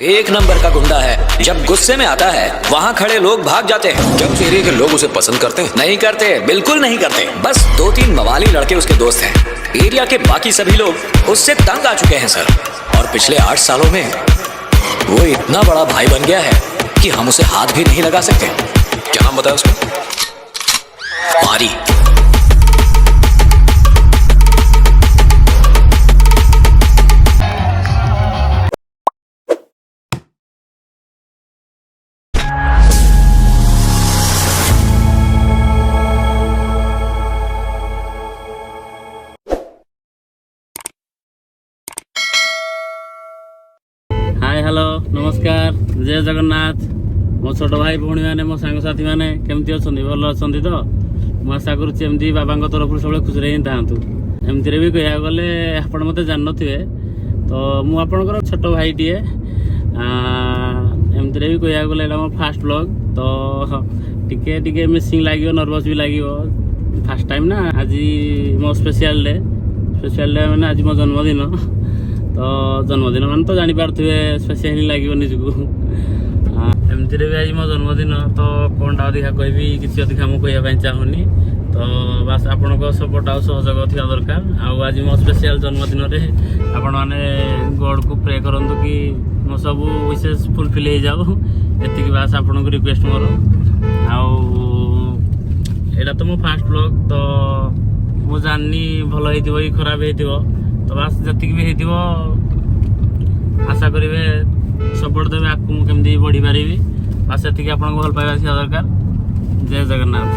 एक नंबर का गुंडा है, जब गुस्से में आता है वहाँ खड़े लोग भाग जाते हैं। क्या उस एरिया के लोग उसे पसंद करते हैं? नहीं करते, बिल्कुल नहीं करते। बस 2-3 मवाली लड़के उसके दोस्त हैं। एरिया के बाकी सभी लोग उससे तंग आ चुके हैं सर। और पिछले 8 सालों में वो इतना बड़ा भाई बन गया है कि हम उसे हाथ भी नहीं लगा सकते। क्या नाम बताया उसका? मारी। हाय हेलो नमस्कार जय जगन्नाथ। मो छोट भाई भौणी मैंने मो सांग साथी मैंने केमती अच्छे भल अच्छा तो मुझे आशा करुँगी बाबा तरफ सब खुशी ही था। एमती भी कह गले आप मत जान थे तो मुझे छोट भाईटीए एमती भी कह गले मो फास्ट ब्लॉग तो टिके टिके मिसिंग लगे नर्वस भी लगे। फास्ट टाइम ना आज मो स्पेशल डे मैंने आज मो जन्मदिन तो जन्मदिन मान तो जापारे स्पेशल ही लगे निजक। एमती भी आज मो जन्मदिन तो कौन टा अधिका कहि किसी अधिका मुझे कहवाई चाहूनी तो बास आपण सपोर्ट आ सहयोग थी दरकार। आज मो स्पेशल जन्मदिन में आपण मैंने गॉड को प्रे करूँ कि मो सब विशेष फुलफिल हो जाऊ ये बास आपण को रिक्वेस्ट मोर। आटा तो मो फास्ट ब्लॉग तो मु जाननी भल हो कि खराब हो तो बास जी भी हो आशा करेंगे सपोर्ट देवे आपको केमती बढ़ी पारि बास से आपको भल पाइबा थी दरकार। जय जगन्नाथ।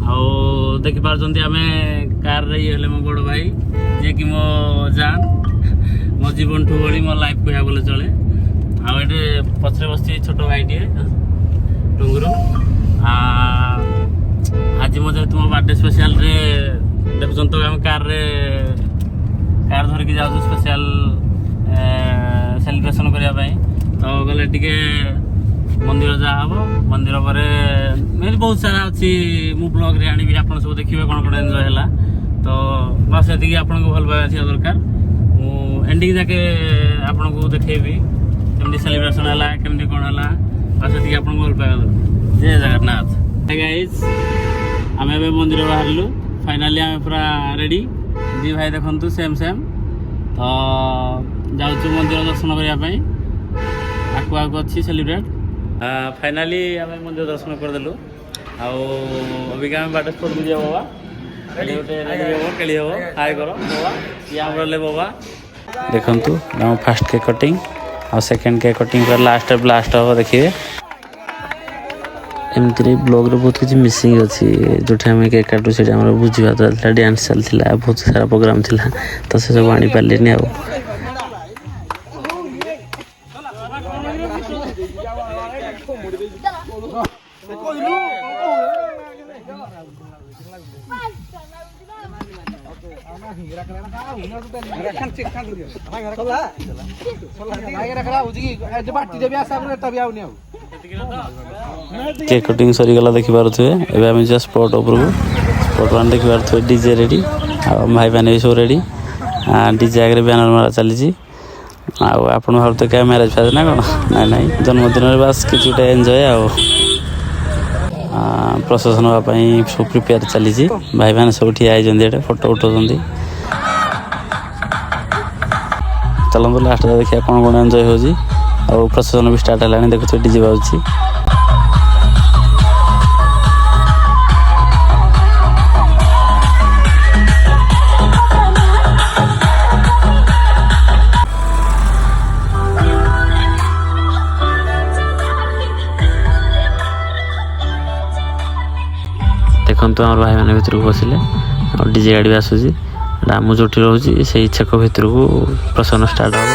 आउ देखिपार आम कार रे ये मो बड़ भाई जे कि मो जान मो जीवन ठू बड़ी मो लाइफ कह बोले चले। आटे पचरे बस छोट भाईटे डुंगरू आज मो जेहतु मो बर्थडे स्पेशल रे देखुन तो आम कार धरिकी जाऊँ स्पेशल सेलिब्रेशन करने तो गले टिके मंदिर जहाँ हम मंदिर पर मेरे बहुत सारा अच्छी मु ब्लॉग रे आनी आप सब देखिए कौन कौन एंजॉय है तो बस ये आपको भल पाइबा थी दरकार। मु एंडिंग जाके आपको देखेबी केमती सेलिब्रेशन है केमती कौन है बस ये आपको भल पाइबा दरकार। जय जगन्नाथ। गाइज आम ए मंदिर बाहरलु फाइनाली आम पूरा रेडी दी भाई देखु सेम सेम तो जाऊँ मंदिर दर्शन करने आकु आकु अच्छी सेलिब्रेट। फाइनाली आम मंदिर दर्शन करदेलु अबिका आम बाटे स्पोर्ट दिए बाबा खेली हम हाय कर बाबा ये आम बाबा देखु आम फास्ट केक कटिंग आ सेकेंड केक कटिंग पर लास्ट ब्लास्ट हम देखिए। एमती ब्लॉग रे बहुत किसी मिसिंग अच्छी जो आम केक काटू से बुझा चलता डांस चलता बहुत सारा प्रोग्राम थिला तो से सब आनी पारे आ केक कटिंग सरीगला देखिपे एवं जस्ट स्पॉट स्पॉट वन देखिपे डीजे रेडी आ भाई मैंने भी सब रेडी डीजे आगे बैनर मारा चली आप भावते क्या मैरेज फैज ना कौन ना ना जन्मदिन में बास कि एंजॉय प्रसेसन हाँपाई सब प्रिपेयर चली भाई मैंने सब ठिया फोटो उठाऊँ चलते लास्ट देखिए कौन कौन एंजॉय हो प्रसेसन भी स्टार्ट है देखुए डीजे बाजुची। देखो आम भाई मैंने भर को बसिले और डीजे गाड़ी भी आसूसी आम जो रोचे से छक भर को प्रसन्न स्टार्ट हम।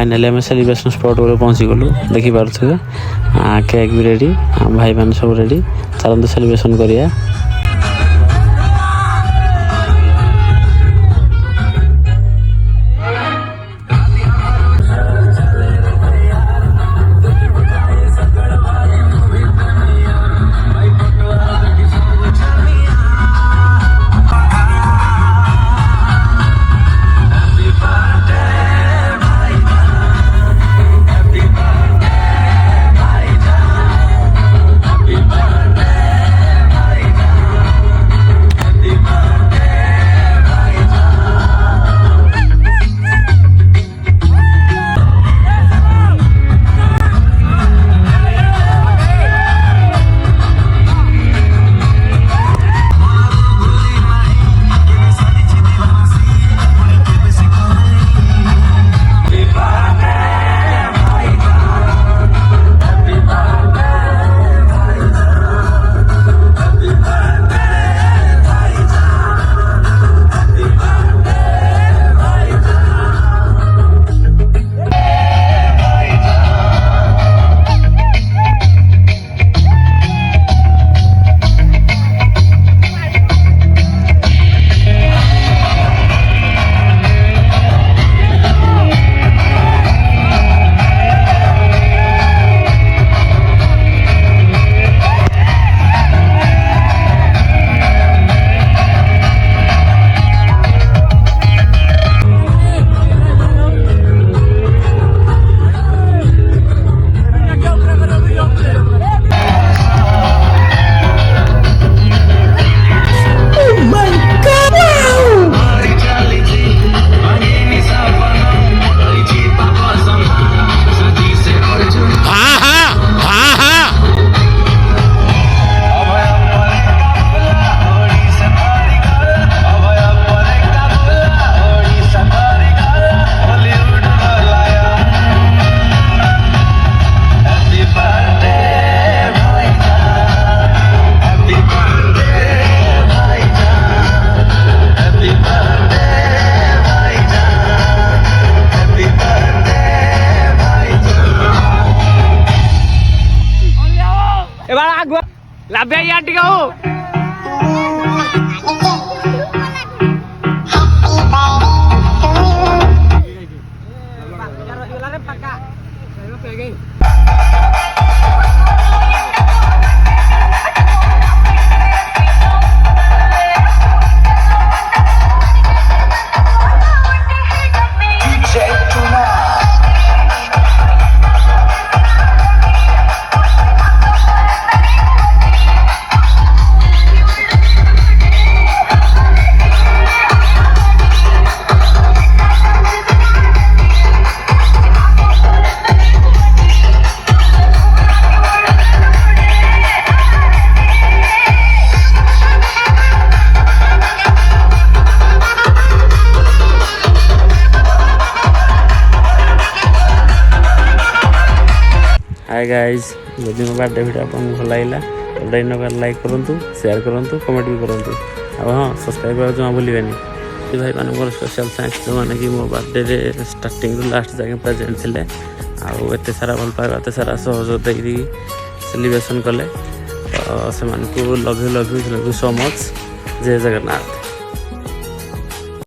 फाइनाली आम सेलिब्रेशन स्पॉट को पहुँची गलु देखिपे केक भी रेडी भाई मैंने सब रेडी चलते सेलिब्रेशन करिया। लाभ्या या टिकाऊ हाय गाइज जदि मो बर्थडे वीडियो आपको भल लगा तो लाइक करूँ शेयर करूँ कमेंट भी करूँ अब हाँ सब्सक्राइब करना जमा भूलें भाई मानक स्पेशल थैंक्स जो मैंने कि मो बर्थडे स्टार्टिंग रू लास्ट जाए प्रेजेंट थे आते सारा भल पाइबा एत सारा सहयोग देकी सेलिब्रेशन कले तो से लव यू सो मच जय जगन्नाथ।